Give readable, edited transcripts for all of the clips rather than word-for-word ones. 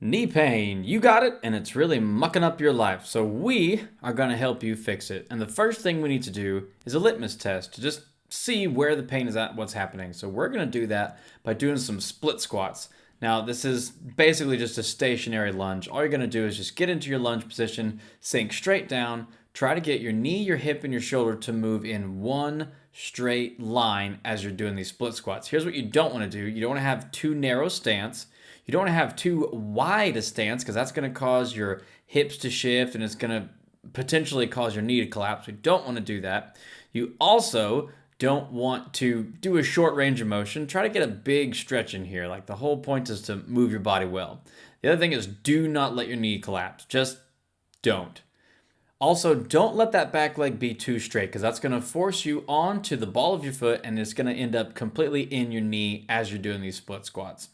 Knee pain, you got it, and it's really mucking up your life. So we are going to help you fix it. And the first thing we need to do is a litmus test to just see where the pain is at, what's happening. So we're going to do that by doing some split squats. Now, this is basically just a stationary lunge. All you're going to do is just get into your lunge position, sink straight down, try to get your knee, your hip, and your shoulder to move in one straight line as you're doing these split squats. Here's what you don't want to do. You don't want to have too narrow stance. You don't want to have too wide a stance because that's going to cause your hips to shift and it's going to potentially cause your knee to collapse. We don't want to do that. You also don't want to do a short range of motion. Try to get a big stretch in here. Like the whole point is to move your body well. The other thing is do not let your knee collapse. Just don't. Also, don't let that back leg be too straight because that's going to force you onto the ball of your foot and it's going to end up completely in your knee as you're doing these split squats.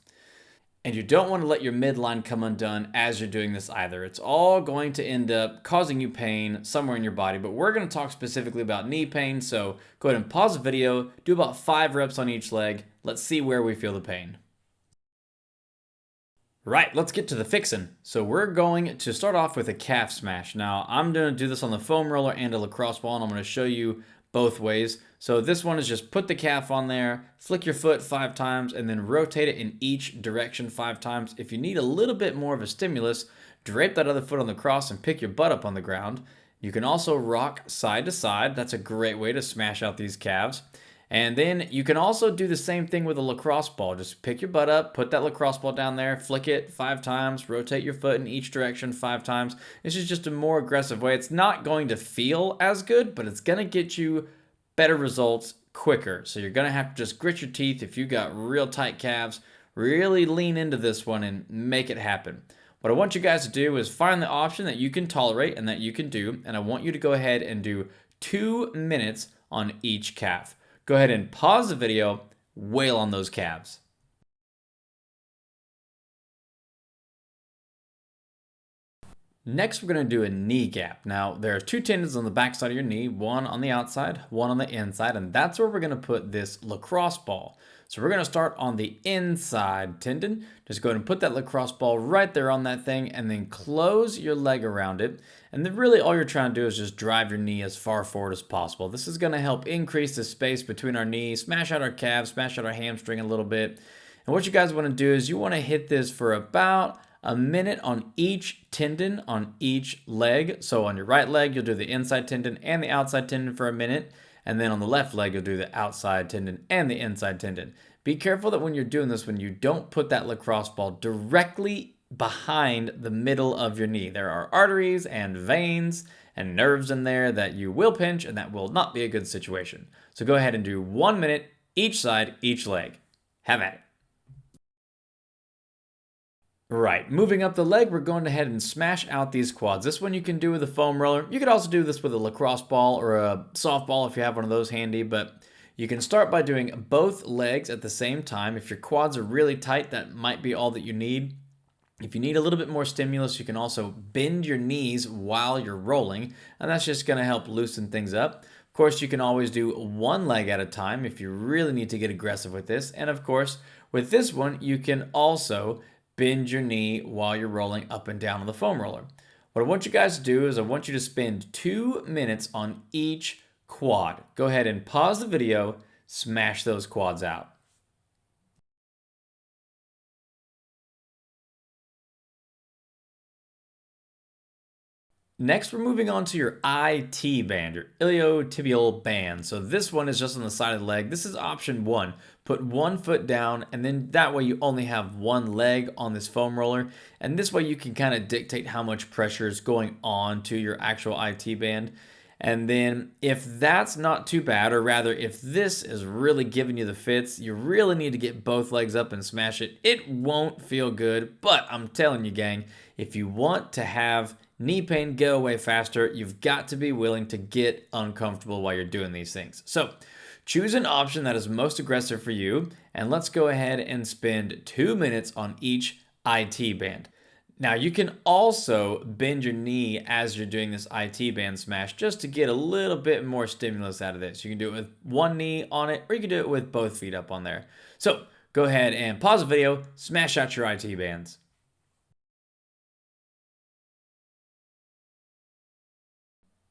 And you don't want to let your midline come undone as you're doing this either. It's all going to end up causing you pain somewhere in your body, but we're going to talk specifically about knee pain. So go ahead and pause the video, do about 5 reps on each leg. Let's see where we feel the pain. Right, let's get to the fixin'. So we're going to start off with a calf smash. Now, I'm going to do this on the foam roller and a lacrosse ball, and I'm going to show you both ways. So this one is just put the calf on there, flick your foot 5 times, and then rotate it in each direction 5 times. If you need a little bit more of a stimulus, drape that other foot on the cross and pick your butt up on the ground. You can also rock side to side. That's a great way to smash out these calves. And then you can also do the same thing with a lacrosse ball. Just pick your butt up, put that lacrosse ball down there, flick it 5 times, rotate your foot in each direction 5 times. This is just a more aggressive way. It's not going to feel as good, but it's going to get you better results quicker. So you're going to have to just grit your teeth. If you got real tight calves, really lean into this one and make it happen. What I want you guys to do is find the option that you can tolerate and that you can do. And I want you to go ahead and do 2 minutes on each calf. Go ahead and pause the video, wail on those calves. Next, we're going to do a knee gap. Now, there are 2 tendons on the back side of your knee, one on the outside, one on the inside, and that's where we're going to put this lacrosse ball. So we're going to start on the inside tendon. Just go ahead and put that lacrosse ball right there on that thing and then close your leg around it. And then really all you're trying to do is just drive your knee as far forward as possible. This is going to help increase the space between our knees, smash out our calves, smash out our hamstring a little bit. And what you guys want to do is you want to hit this for about a minute on each tendon on each leg. So on your right leg, you'll do the inside tendon and the outside tendon for a minute. And then on the left leg, you'll do the outside tendon and the inside tendon. Be careful that when you're doing this, when you don't put that lacrosse ball directly behind the middle of your knee. There are arteries and veins and nerves in there that you will pinch, and that will not be a good situation. So go ahead and do 1 minute each side, each leg. Have at it. Right, moving up the leg, we're going ahead and smash out these quads. This one you can do with a foam roller. You could also do this with a lacrosse ball or a softball if you have one of those handy, but you can start by doing both legs at the same time. If your quads are really tight, that might be all that you need. If you need a little bit more stimulus, you can also bend your knees while you're rolling, and that's just going to help loosen things up. Of course, you can always do one leg at a time if you really need to get aggressive with this. And of course, with this one, you can also bend your knee while you're rolling up and down on the foam roller. What I want you guys to do is I want you to spend 2 minutes on each quad. Go ahead and pause the video, smash those quads out. Next, we're moving on to your IT band, your iliotibial band. So this one is just on the side of the leg. This is option 1. Put 1 foot down, and then that way you only have 1 leg on this foam roller. And this way you can kind of dictate how much pressure is going on to your actual IT band. And then if that's not too bad, or rather if this is really giving you the fits, you really need to get both legs up and smash it. It won't feel good, but I'm telling you, gang, if you want to have knee pain go away faster, you've got to be willing to get uncomfortable while you're doing these things. So choose an option that is most aggressive for you, and let's go ahead and spend 2 minutes on each IT band. Now you can also bend your knee as you're doing this IT band smash just to get a little bit more stimulus out of this. You can do it with one knee on it, or you can do it with both feet up on there. So go ahead and pause the video, smash out your IT bands.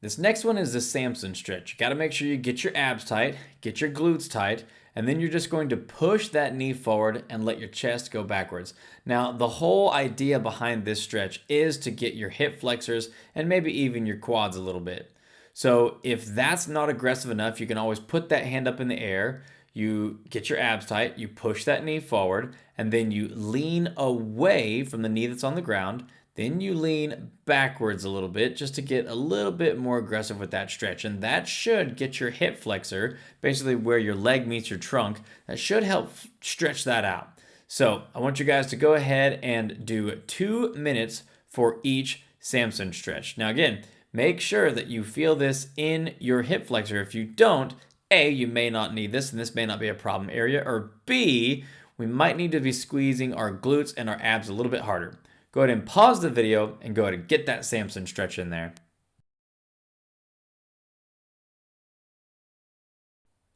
This next one is the Samson stretch. You got to make sure you get your abs tight, get your glutes tight, and then you're just going to push that knee forward and let your chest go backwards. Now, the whole idea behind this stretch is to get your hip flexors and maybe even your quads a little bit. So if that's not aggressive enough, you can always put that hand up in the air, you get your abs tight, you push that knee forward, and then you lean away from the knee that's on the ground. Then you lean backwards a little bit just to get a little bit more aggressive with that stretch. And that should get your hip flexor, basically where your leg meets your trunk, that should help stretch that out. So I want you guys to go ahead and do 2 minutes for each Samson stretch. Now again, make sure that you feel this in your hip flexor. If you don't, A, you may not need this and this may not be a problem area, or B, we might need to be squeezing our glutes and our abs a little bit harder. Go ahead and pause the video and go ahead and get that Samson stretch in there.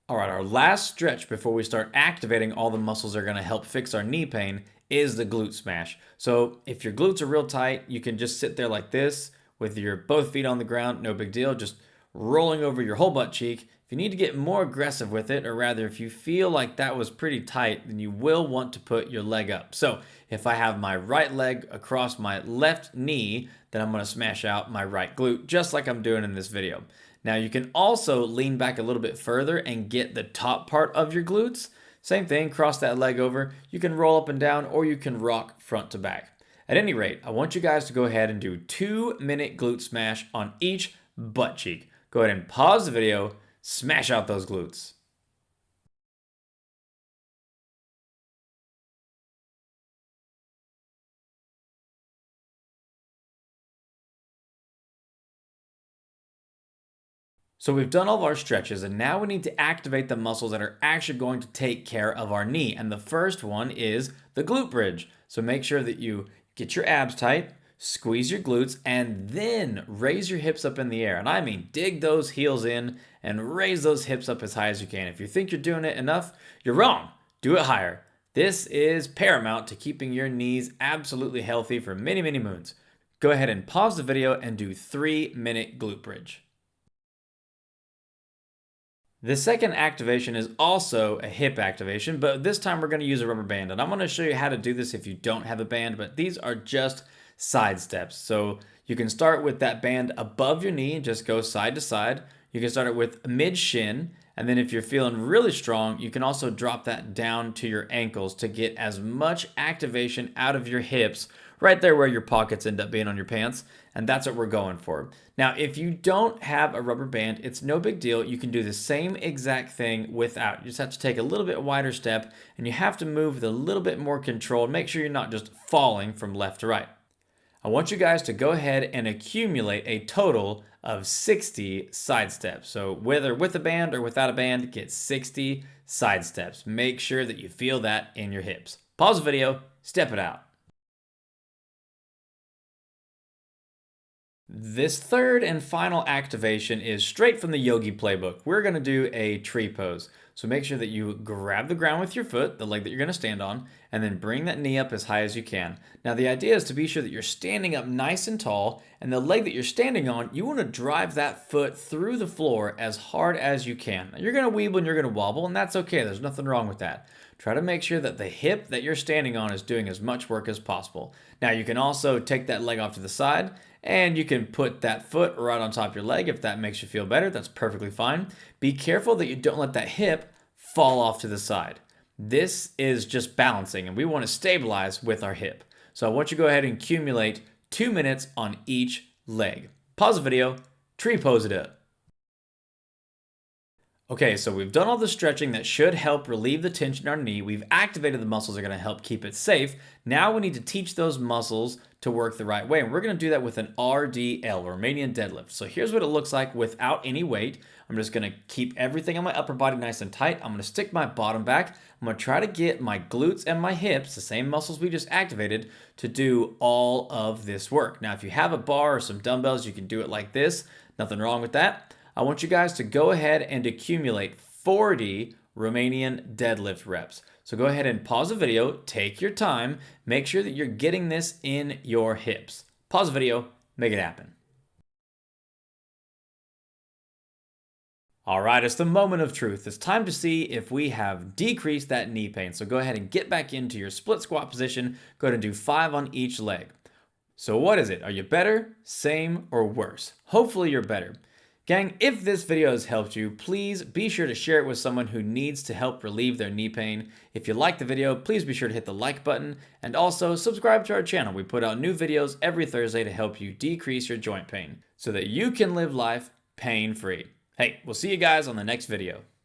All right, our last stretch before we start activating all the muscles that are gonna help fix our knee pain is the glute smash. So if your glutes are real tight, you can just sit there like this with your both feet on the ground, no big deal, just rolling over your whole butt cheek. If you need to get more aggressive with it, or rather if you feel like that was pretty tight, then you will want to put your leg up. So if I have my right leg across my left knee, then I'm gonna smash out my right glute, just like I'm doing in this video. Now you can also lean back a little bit further and get the top part of your glutes. Same thing, cross that leg over. You can roll up and down, or you can rock front to back. At any rate, I want you guys to go ahead and do 2-minute glute smash on each butt cheek. Go ahead and pause the video, smash out those glutes. So we've done all of our stretches, and now we need to activate the muscles that are actually going to take care of our knee. And the first one is the glute bridge. So make sure that you get your abs tight, squeeze your glutes, and then raise your hips up in the air. And I mean, dig those heels in and raise those hips up as high as you can. If you think you're doing it enough, you're wrong. Do it higher. This is paramount to keeping your knees absolutely healthy for many, many moons. Go ahead and pause the video and do 3-minute glute bridge. The second activation is also a hip activation, but this time we're going to use a rubber band. And I'm going to show you how to do this if you don't have a band, but these are just side steps. So you can start with that band above your knee and just go side to side. You can start it with mid shin, and then if you're feeling really strong, you can also drop that down to your ankles to get as much activation out of your hips right there where your pockets end up being on your pants. And that's what we're going for. Now, if you don't have a rubber band, it's no big deal. You can do the same exact thing without. You just have to take a little bit wider step, and you have to move with a little bit more control. Make sure you're not just falling from left to right. I want you guys to go ahead and accumulate a total of 60 side steps. So whether with a band or without a band, get 60 side steps. Make sure that you feel that in your hips. Pause the video, step it out. This third and final activation is straight from the yogi playbook. We're going to do a tree pose. So make sure that you grab the ground with your foot, the leg that you're going to stand on, and then bring that knee up as high as you can. Now the idea is to be sure that you're standing up nice and tall, and the leg that you're standing on, you want to drive that foot through the floor as hard as you can. Now, you're going to weeble and you're going to wobble, and that's okay. There's nothing wrong with that. Try to make sure that the hip that you're standing on is doing as much work as possible. Now you can also take that leg off to the side, and you can put that foot right on top of your leg if that makes you feel better. That's perfectly fine. Be careful that you don't let that hip fall off to the side. This is just balancing, and we want to stabilize with our hip. So I want you to go ahead and accumulate 2 minutes on each leg. Pause the video, tree pose it up. Okay, so we've done all the stretching that should help relieve the tension in our knee. We've activated the muscles that are going to help keep it safe. Now we need to teach those muscles to work the right way. And we're going to do that with an RDL, Romanian Deadlift. So here's what it looks like without any weight. I'm just going to keep everything on my upper body nice and tight. I'm going to stick my bottom back. I'm going to try to get my glutes and my hips, the same muscles we just activated, to do all of this work. Now, if you have a bar or some dumbbells, you can do it like this. Nothing wrong with that. I want you guys to go ahead and accumulate 40 Romanian deadlift reps. So go ahead and pause the video, take your time, make sure that you're getting this in your hips. Pause the video, make it happen. All right, it's the moment of truth. It's time to see if we have decreased that knee pain. So go ahead and get back into your split squat position. Go ahead and do 5 on each leg. So what is it? Are you better, same, or worse? Hopefully you're better. Gang, if this video has helped you, please be sure to share it with someone who needs to help relieve their knee pain. If you like the video, please be sure to hit the like button and also subscribe to our channel. We put out new videos every Thursday to help you decrease your joint pain so that you can live life pain-free. Hey, we'll see you guys on the next video.